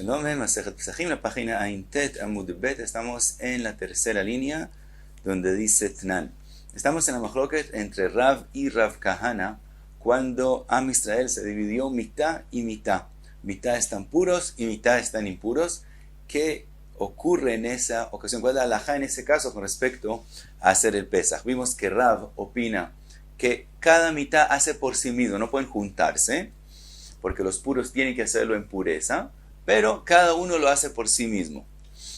Shalom, Masejet Pesachim, la página Aintet Amud Bet. Estamos en la tercera línea donde dice Tnan. Estamos en la Machloket entre Rav y Rav Kahana cuando Am Israel se dividió mitad y mitad. Mitad están puros y mitad están impuros. ¿Qué ocurre en esa ocasión? ¿Cuál es la halajá en ese caso con respecto a hacer el Pesach? Vimos que Rav opina que cada mitad hace por sí mismo, no pueden juntarse, porque los puros tienen que hacerlo en pureza, pero cada uno lo hace por sí mismo.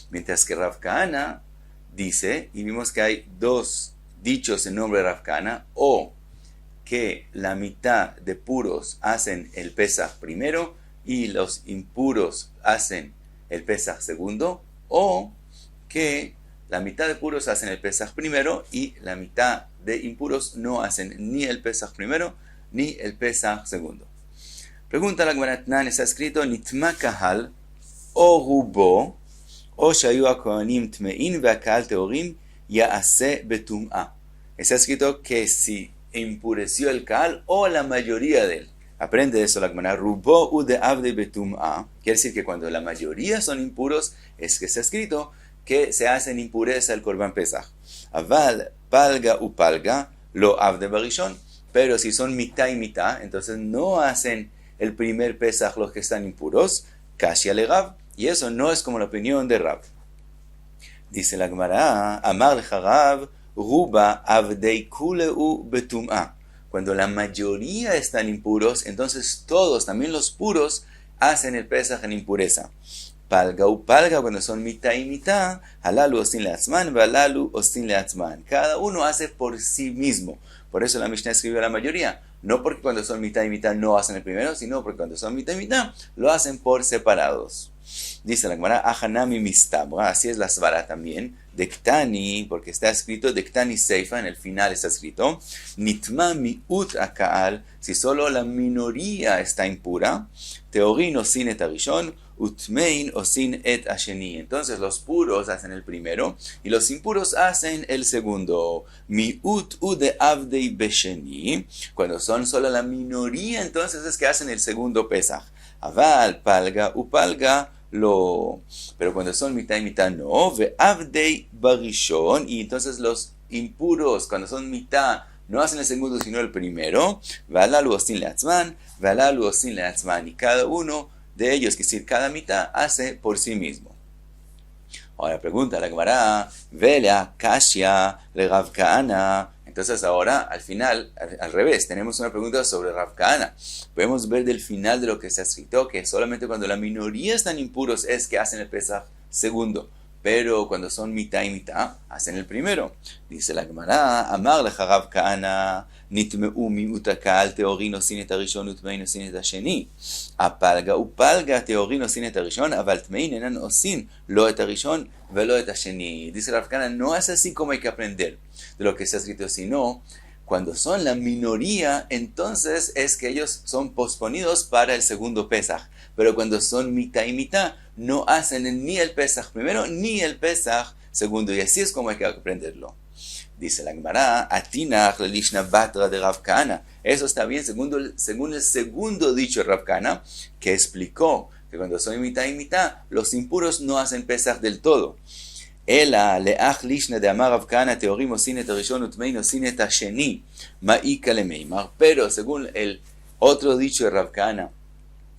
Mientras que Rav Kahana dice, y vimos que hay dos dichos en nombre de Rav Kahana, o que la mitad de puros hacen el Pesach primero y los impuros hacen el Pesach segundo, o que la mitad de puros hacen el Pesach primero y la mitad de impuros no hacen ni el Pesach primero ni el Pesach segundo. Pregunta la Gemara Tnan, está escrito Nitma kahal o rubo o shayu hakohanim tmein ve'akahal teorim ya'ase betum'a. Está escrito que si impureció el kahal o la mayoría de él. Aprende eso la Gemara. Rubo u de avde betum'a. Quiere decir que cuando la mayoría son impuros es que está escrito que se hace en impureza el Korban Pesach. Aval palga u palga lo avde barishon. Pero si son mitad y mitad, entonces no hacen el primer Pesach los que están impuros, Kashia le Rav, y eso no es como la opinión de Rav. Dice la Gemara, Amar lecha Rav, Ruba avdei kuleu betum'a. Cuando la mayoría están impuros, entonces todos, también los puros, hacen el Pesach en impureza. Palga u palga, cuando son mitad y mitad, halalu osin leatzman, halalu osin leatzman. Cada uno hace por sí mismo. Por eso la Mishnah escribió la mayoría. No porque cuando son mitad y mitad no hacen el primero, sino porque cuando son mitad y mitad lo hacen por separados. Dice la Gemara, Ahanami mistab. Así es la svara también. Dektani, porque está escrito Dektani seifa, en el final está escrito Nitma miut akaal, si solo la minoría está impura, teorin osin et arishon, utmein osin et asheni. Entonces los puros hacen el primero y los impuros hacen el segundo. Miut u de avdei besheni, cuando son solo la minoría, entonces es que hacen el segundo Pesach. Aval palga u palga lo, pero cuando son mitad y mitad no. Ve avdei barishon, y entonces los impuros cuando son mitad no hacen el segundo sino el primero. Ve'alalu osin leatzman, ve'alalu osin leatzman, y cada uno de ellos, que es decir, cada mitad hace por sí mismo. Ahora pregunta la Gemara, Velea Kashia le Rav Kahana. Entonces ahora, al final, al revés, tenemos una pregunta sobre Rav Kahana. Podemos ver del final de lo que se ha escrito, que solamente cuando la minoría están impuros es que hacen el Pesach segundo. Pero cuando son mitad y mitad, hacen el primero. Dice la Gemara, Amar lecha Rav Kahana, nitmeu miut הקהל teorin osin et harishon utmein osin et hasheni. הפלגה ופלגה teorin osin et harishon, אבל טמאין אינן osin lo et harishon velo et hasheni. Dice Rav Kahana, no es así como hay que aprender de lo que está escrito, sino cuando son la minoría, entonces es que ellos son posponidos para el segundo Pesach. Pero cuando son mitad y mitad, no hacen ni el Pesach primero ni el Pesach segundo. Y así es como hay que aprenderlo. Dice la Gemara, Atinach lelishna batra de Rav Kahana. Eso está bien según el segundo dicho de Rav Kahana, que explicó que cuando son mitad y mitad, los impuros no hacen Pesach del todo. Ela leach lishna de amar Rav Kahana teorim osin et harishon utmein osin et hasheni ma'ika lemeimar. Pero según el otro dicho de Rav Kahana,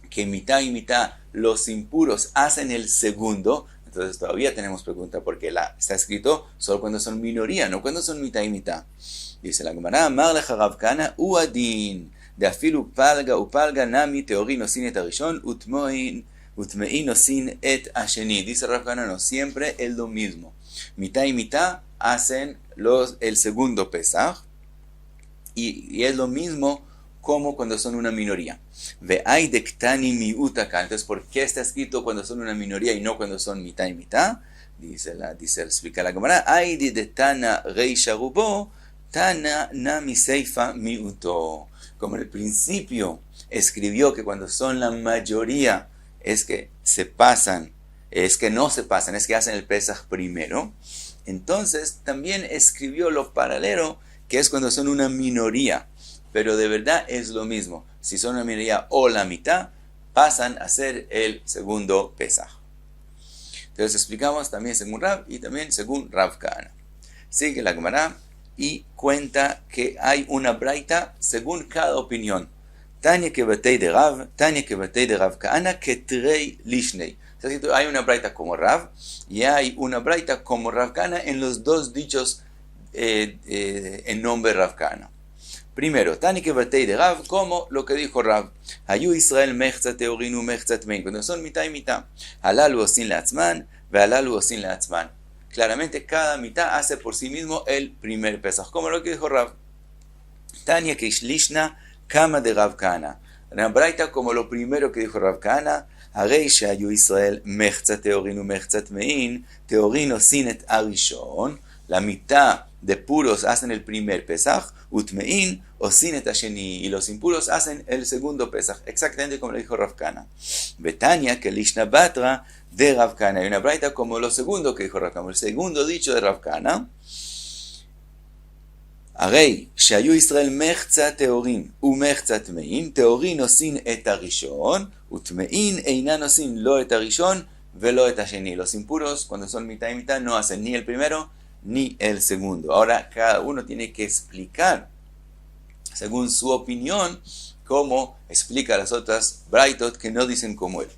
que mitad y mitad los impuros hacen el segundo, entonces todavía tenemos pregunta, porque está escrito solo cuando son minoría, no cuando son mitad y mitad. Dice la Gemara, Amar lecha Rav Kahana uadin de afilu palga u palga nami teorin osin et harishon utmein osin et hasheni. Dice Rav Kahana, no, siempre es lo mismo. Mitad y mitad hacen el segundo Pesach, y es lo mismo como cuando son una minoría. Ve'ay dektani miut akal. Entonces, ¿por qué está escrito cuando son una minoría y no cuando son mitad y mitad? Explica la Gemara, ay de tana reisha rubo, tana nami seifa miuto. Como en el principio escribió que cuando son la mayoría es que se pasan, es que no se pasan, es que hacen el Pesach primero. Entonces, también escribió lo paralelo, que es cuando son una minoría. Pero de verdad es lo mismo. Si son una minoría o la mitad, pasan a ser el segundo Pesaj. Entonces explicamos también según Rav y también según Rav Kahana. Sigue la Gemara y cuenta que hay una braita según cada opinión. Tanya que batei de Rav, Tanya que batei de Rav Kahana, que trei lishnei. Hay una braita como Rav y hay una braita como Rav Kahana en los dos dichos en nombre de Rav Kahana. Primero, Tani que batei de Rav, como lo que dijo Rav. Hayu Israel mechza teorinu mechza tmein. Cuando son mitad y mitad. Halalu osin la'atzman, ve halalu osin la'atzman. Claramente, cada mitad hace por sí mismo el primer Pesaj. Como lo que dijo Rav. Tania que ishlishna kama de Rav Kahana. Una braita como lo primero que dijo Rav Kahana. Harei shehayu Israel mechza teorinu mechza tmein. Teorin osin et arishon. La mitad de puros hacen el primer Pesaj, utmein o sinet asheni, y los impuros hacen el segundo Pesaj, exactamente como le dijo Rav Kahana. Betania, que lishna batra de Rav Kahana, hay una braita como lo segundo que dijo Rav Kahana, el segundo dicho de Rav Kahana. Arei, shayu Israel mechza teorin umechza tmein, teorin osin et arishon, utmein einan osin lo et arishon, velo et asheni. Los impuros, cuando son mitad y mitad, no hacen ni el primero ni el segundo. Ahora cada uno tiene que explicar según su opinión cómo explica las otras braitot que no dicen como él.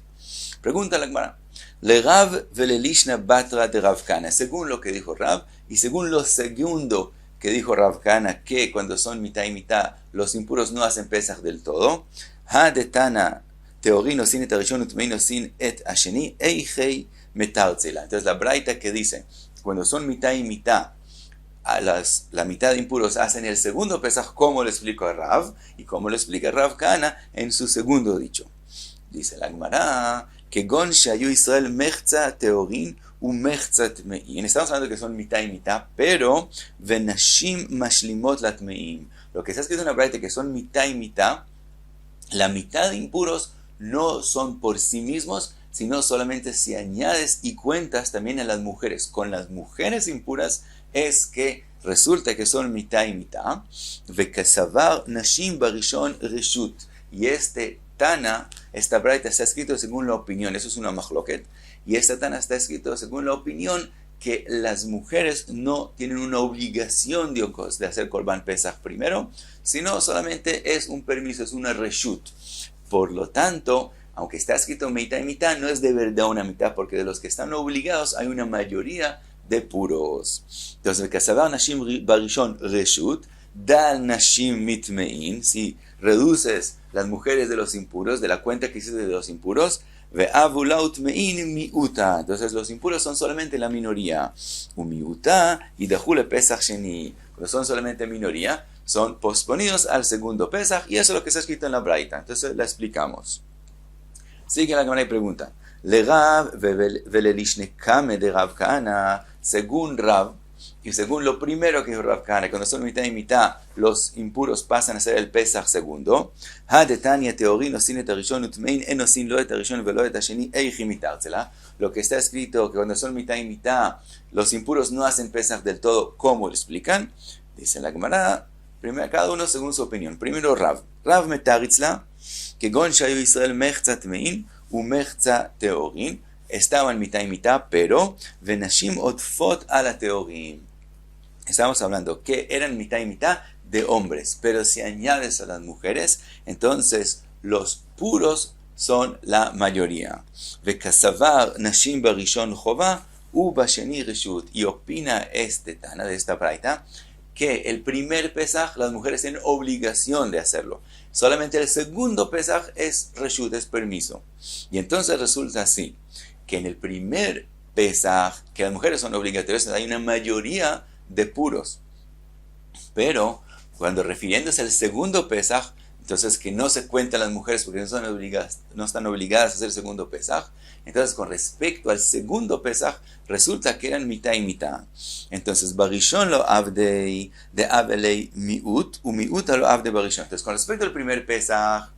Pregunta la Gemara. Le Rav vele lishna batra de Rav Kahana. Según lo que dijo Rav y según lo segundo que dijo Rav Kahana, que cuando son mitad y mitad los impuros no hacen Pesaj del todo. Ha de Tana teorino sin et arishon utmeino sin et asheni eichei metartzela. Entonces la braita que dice cuando son mitad y mitad, la mitad de impuros hacen el segundo Pesaj, como lo explico a Rav, y como lo explica Rav Kahana en su segundo dicho. Dice la Gemara, que gon shayu Israel mechza teorin u mechza tmein. Estamos hablando que son mitad y mitad, pero venashim mashlimot la tmein. Lo que está escrito en la braita que son mitad y mitad, la mitad de impuros no son por sí mismos, sino solamente si añades y cuentas también a las mujeres. Con las mujeres impuras es que resulta que son mitad y mitad. Vekasavar nashim barishon reshut. Y Tana, esta braita está escrito según la opinión, eso es una machloket. Y Tana está escrito según la opinión que las mujeres no tienen una obligación de hacer Korban Pesach primero, sino solamente es un permiso, es una reshut. Por lo tanto, aunque está escrito mitad y mitad, no es de verdad una mitad, porque de los que están obligados hay una mayoría de puros. Entonces, Kasavar Nashim Barishon Reshut, Dal Nashim Mitmein, si reduces las mujeres de los impuros, de la cuenta que hiciste de los impuros, Ve'avulaut Mein Miuta. Entonces, los impuros son solamente la minoría. Umiuta y Dejule Pesach Sheni. Cuando son solamente minoría, son posponidos al segundo Pesach, y eso es lo que está escrito en la braita. Entonces, la explicamos. Sigue la Gemara y pregunta. Le Rav vele lishne kame de Rav Kahana, según Rav, y según lo primero que dijo Rav Kahana, cuando son mitad y mitad, los impuros pasan a ser el Pesach segundo. Ha de Tanya teorin osin et arishon utmein en osin lo et arishon velo et asheni eichi mitartzela. Lo que está escrito que cuando son mitad y mitad, los impuros no hacen Pesach del todo, ¿cómo lo explican? Dice la Gemara, primero, cada uno según su opinión. Primero Rav. Rav metaritzla, que gon shayu Israel mechza tmein u mechza teorin, estaban mitad y mitad, pero venashim otfot a la teorim. Estamos hablando que eran mitad y mitad de hombres, pero si añades a las mujeres, entonces los puros son la mayoría. Vekasavar nashim barishon chova u basheni reshut. Y opina Tana de esta braita que el primer Pesaj las mujeres tienen obligación de hacerlo. Solamente el segundo Pesaj es reshut, es permiso. Y entonces resulta así, que en el primer Pesaj, que las mujeres son obligatorias, hay una mayoría de puros. Pero cuando refiriéndose al segundo Pesaj, entonces que no se cuentan las mujeres porque no están obligadas a hacer el segundo Pesaj. Entonces con respecto al segundo Pesaj, resulta que eran mitad y mitad. Entonces, Barishon lo avdei de avelei miut, u miut lo avde Barishon. Entonces con respecto al primer Pesaj,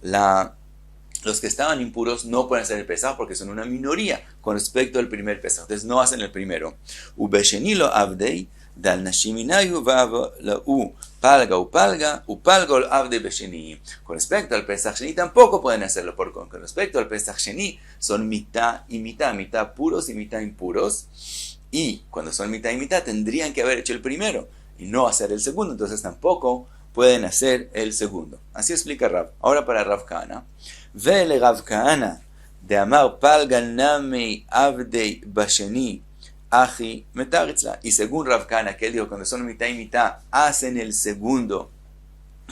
los que estaban impuros no pueden hacer el Pesaj porque son una minoría con respecto al primer Pesaj. Entonces no hacen el primero. Ubesheni lo avdei Dal nashiminayu va'u palga upalga abde besheni. Con respecto al Pesach Sheni tampoco pueden hacerlo, porque con respecto al Pesach Sheni son mitad y mitad, mitad puros y mitad impuros. Y cuando son mitad y mitad tendrían que haber hecho el primero y no hacer el segundo, entonces tampoco pueden hacer el segundo. Así explica Rav. Ahora para Rav Kahana. Vele Rav Kahana de amar palga nami abdei basheni aji metaritzla. Y según Rav Kahana, que él dijo, cuando son mitad y mitad, hacen el segundo.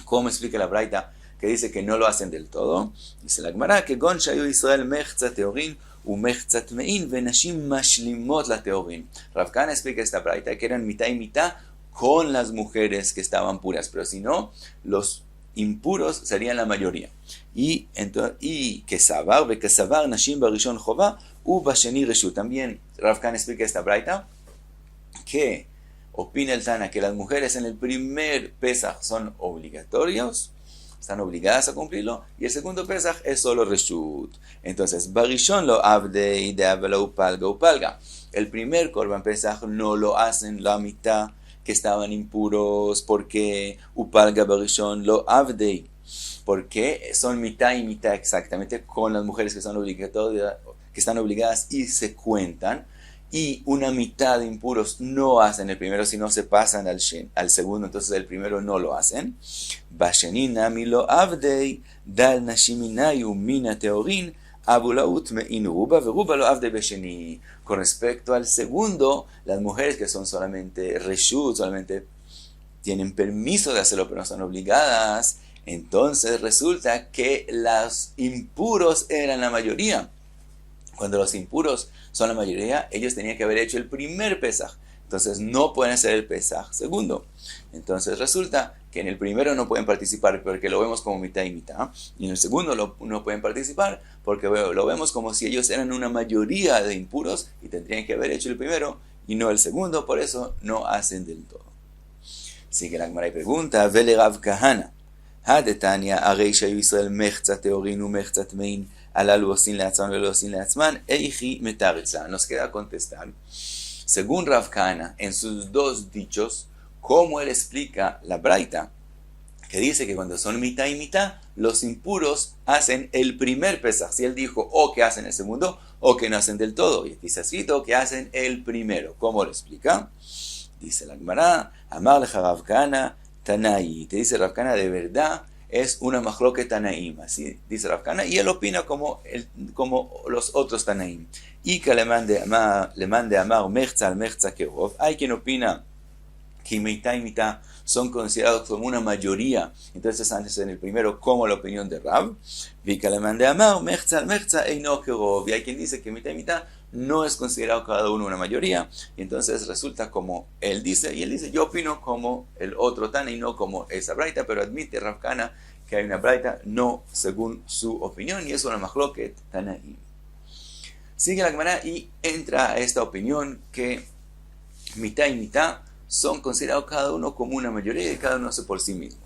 ¿Cómo explica la Braita? Que dice que no lo hacen del todo. Dice la Gemara que gon shayu Israel mechza teorin umechza tmein venashim mashlimot la teorin. Rav Kahana explica esta Braita que eran mitad y mitad con las mujeres que estaban puras, pero si no, los impuros serían la mayoría. Y que sabar nashim barishon chova u basheni reshut. También Rav Kahana explica esta Braita que opina el Tana que las mujeres en el primer Pesach son obligatorios, están obligadas a cumplirlo, y el segundo Pesach es solo reshut. Entonces, barishon lo abdei de avela upalga. El primer Korban Pesach no lo hacen la mitad que estaban impuros, porque upalga barishon lo abdei, porque son mitad y mitad exactamente con las mujeres que son obligatorias, que están obligadas y se cuentan, y una mitad de impuros no hacen el primero, sino se pasan al segundo, entonces el primero no lo hacen. Basheni nami lo abdei dal nashiminayu mina teorin abulaut mein ruba veruba lo abdei besheni. Con respecto al segundo, las mujeres que son solamente reshut, solamente tienen permiso de hacerlo, pero no están obligadas, entonces resulta que los impuros eran la mayoría. Cuando los impuros son la mayoría, ellos tenían que haber hecho el primer Pesach. Entonces no pueden hacer el Pesach segundo. Entonces resulta que en el primero no pueden participar porque lo vemos como mitad y mitad. Y en el segundo no pueden participar porque lo vemos como si ellos eran una mayoría de impuros y tendrían que haber hecho el primero y no el segundo. Por eso no hacen del todo. Sigue la Gemara y pregunta, Vele Rav Kahana, Hadetania, Arei Shayu Israel Mechza Teorin u Mechza Tmein, Alalu Osin Leatzman Velo Osin Leatzman, Eichi Metaritza. Nos queda contestar, según Rav Kahana, en sus dos dichos, cómo él explica la Braita, que dice que cuando son mitad y mitad, los impuros hacen el primer Pesach. Si él dijo o que hacen el segundo, o que no hacen del todo. Y aquí está escrito que hacen el primero. ¿Cómo lo explica? Dice la Gemara, Amar leja Rav Kahana, Tanai. Te dice Rav Kahana, de verdad, es una machloket Tanaim. Así dice Rav Kahana, y él opina como los otros Tanaim. Y que le mande Amar Mechza al Mechza Kerov. Hay quien opina que mitad y mitad son considerados como una mayoría. Entonces antes en el primero, como la opinión de Rav. Y que le mande Amar Mechza al Mechza Eino Kerov. Y hay quien dice que mitad y mitad no es considerado cada uno una mayoría, y entonces resulta como él dice, y él dice, yo opino como el otro Tana y no como esa Braita, pero admite Rav Kahana que hay una Braita no según su opinión, y es una machloket Tanaim. Sigue la Gemara y entra a esta opinión que mitad y mitad son considerados cada uno como una mayoría y cada uno hace por sí mismo.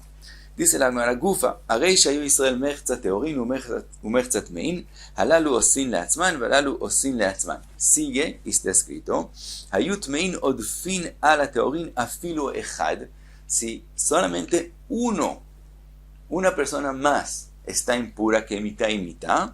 Dice la Gemara Gufa, Arei shayu Israel mechza teorin umechza tmein, halalu osin leatzman, halalu osin leatzman. Sigue, y está escrito, hayu tmein odfin ala teorin afilu echad. Si solamente una persona más está impura que mitad y mitad,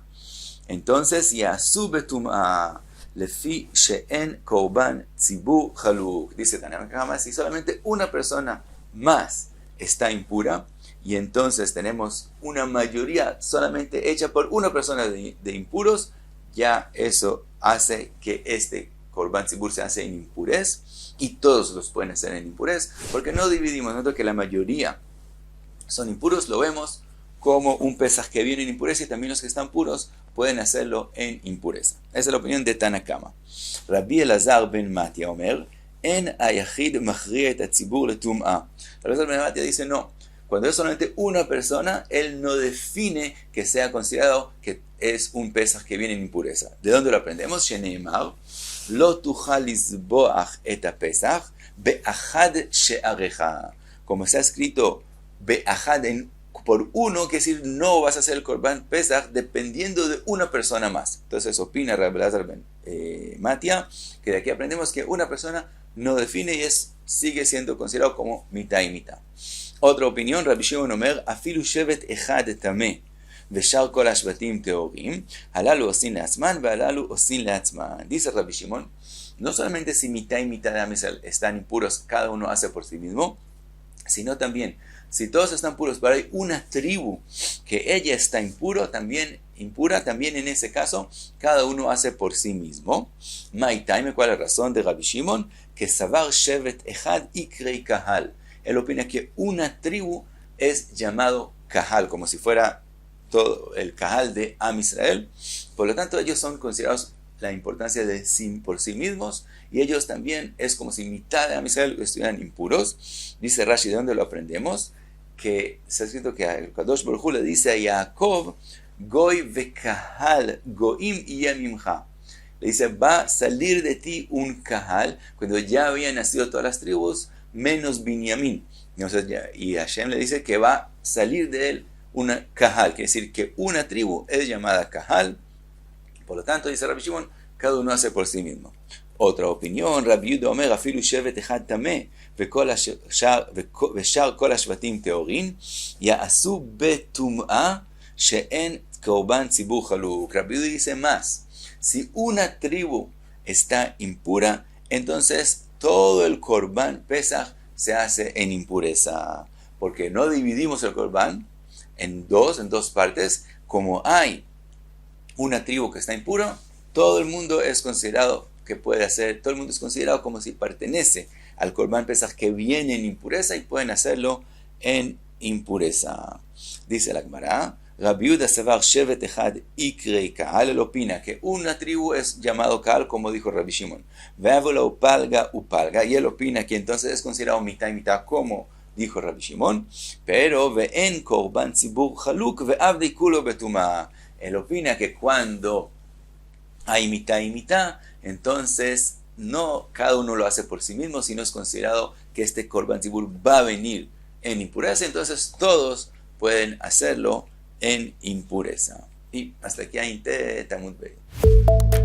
entonces yasu betum'a lefi she'en korban tzibur chaluk. Dice Tana Kama, si solamente una persona más está impura, y entonces tenemos una mayoría solamente hecha por una persona de impuros, ya eso hace que este Korban Tzibur se hace en impurez, y todos los pueden hacer en impurez, porque no dividimos, nosotros que la mayoría son impuros, lo vemos como un Pesach que viene en impureza, y también los que están puros pueden hacerlo en impureza. Esa es la opinión de Tanakama. Rabbi Elazar ben Matia Omer, en ayachid machria et hatzibur letum'a. Rabbi Elazar ben Matia dice no. Cuando es solamente una persona, él no define que sea considerado que es un Pesach que viene en impureza. ¿De dónde lo aprendemos? Sheneimar, lo tuchal lizboach et Pesach, be'achad she'arecha. Como está escrito, be'achad por uno, que decir, no vas a hacer el Korban Pesach dependiendo de una persona más. Entonces opina Rabbi Elazar ben Matia, que de aquí aprendemos que una persona no define y sigue siendo considerado como mitad y mitad. Otra opinión, Rabbi Shimon Omer, afilu shevet echad tameh ושאר כל השבטים טהורים, הללו עושים לעצמן והללו עושים לעצמן. Dice Rabbi Shimon, no solamente si mitad y mitad de Am Israel están impuros, cada uno hace por sí mismo, sino también, si todos están puros, pero hay una tribu que ella está impura, también en ese caso, cada uno hace por sí mismo. Maitaime, ¿cuál es la razón de Rabbi Shimon? Que Savar Shevet Echad Ikrei Kahal. Él opina que una tribu es llamado Kahal, como si fuera todo el Kahal de Am Israel. Por lo tanto, ellos son considerados la importancia de por sí mismos, y ellos también es como si mitad de Am Israel estuvieran impuros. Dice Rashi, ¿de dónde lo aprendemos? Que se ha escrito que el Kadosh Baruj Hu le dice a Jacob, Goy vekahal goim yemimcha. Le dice, va a salir de ti un Kahal, cuando ya habían nacido todas las tribus, menos Binyamin. Y Hashem le dice que va a salir de él una Kahal, quiere decir que una tribu es llamada Kahal. Por lo tanto, dice Rabbi Shimon, cada uno hace por sí mismo. Otra opinión, Rabbi Yehuda Omer, afilu shevet echad tameh, ושאר כל השבטים טהורים, יעשו בטומאה שאין קורבן ציבור חלוק. Rabbi Yehuda dice más, si una tribu está impura, entonces todo el Korban Pesach se hace en impureza, porque no dividimos el Korban en dos partes. Como hay una tribu que está impura, todo el mundo es considerado como si pertenece al Korban Pesach que viene en impureza, y pueden hacerlo en impureza. Dice la Gemara, Rabbi Yehuda Savar Shevet Echad Ikrei Kahal. Él opina que una tribu es llamado Kahal, como dijo Rabbi Shimon. Ve'avola upalga, y él opina que entonces es considerado mitad y mitad, como dijo Rabbi Shimon. Pero ve'en korban tzibur chaluk ve'avdei kulo betumah. Él opina que cuando hay mitad y mitad, entonces no cada uno lo hace por sí mismo, sino es considerado que este Korban Tzibur va a venir en impureza, entonces todos pueden hacerlo en impureza. Y hasta aquí hay Talmud Beit.